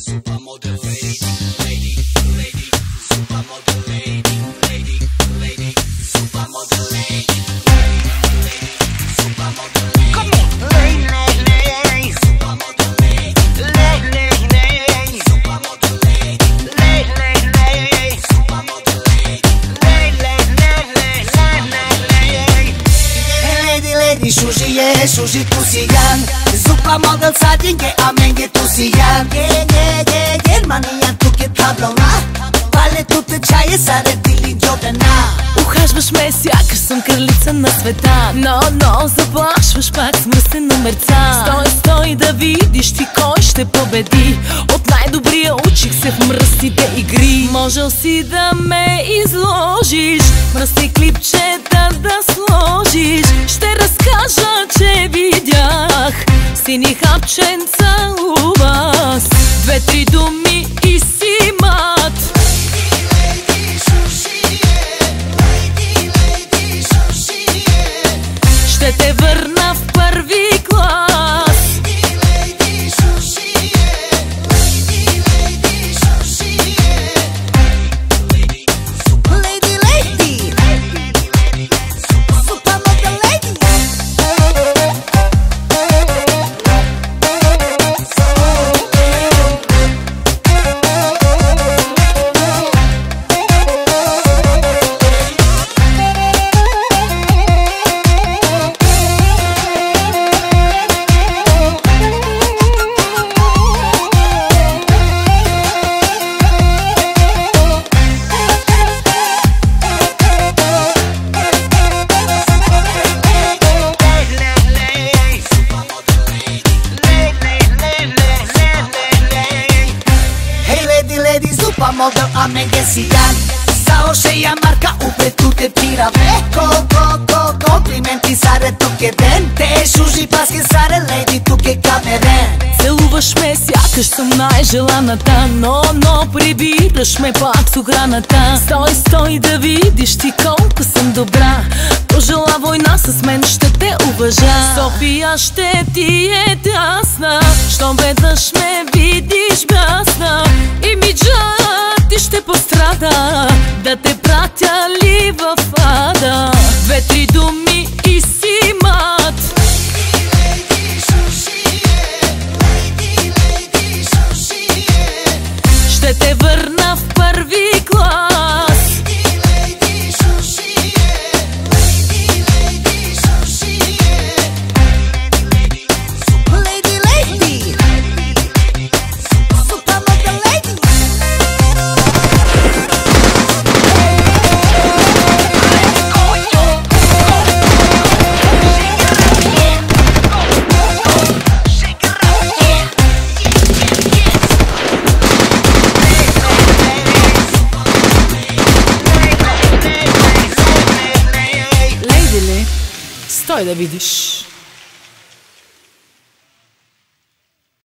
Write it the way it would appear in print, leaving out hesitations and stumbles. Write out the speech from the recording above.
Supermodel lady, lady, lady, supermodel lady, lady, lady, supermodel lady, lady, supermodel lady. Come on, lady, lady, Supermodel lady, lady, lady, supermodel lady, lady, lady, supermodel lady. Lady, sushi pusiyan Supermodel sadinge amenge tusiyan Германия тук е таблона Пале тут е чая саре дили джобена. Ухажваш ме сякаш съм кралица на света. Но заплашваш пак с мръсни номерца. Стой да видиш ти кой ще победи. От най-добрия учих се в мръсните игри. Можел си да ме изложиш, мръсни клипчета да сложиш. Ще разкажа, че видях сини хапченца у вас. Две-три думи и си мат. Ще те върна в първи клас. Lady, lady, supermodel lady. Supermodel amenge siyan Sao sheya marca upre tu te pira Компlimenti саре тук е ден Те шужи паски саре леди тук е камерен. Целуваш ме сякаш съм най-желаната. Но прибираш ме пак с охраната. Стой да видиш ти колко съм добра. Пожела война с мен ще те уважа. София ще ти е тясна. Щом веднъж ме видиш бясна. Имиджът ти ще пострада. Да те пратя ли в ада? Две-три думи и си мат. Ще те върна в първи клас. Lady, lady, supermodel lady. Лейди ли? Стой да видиш.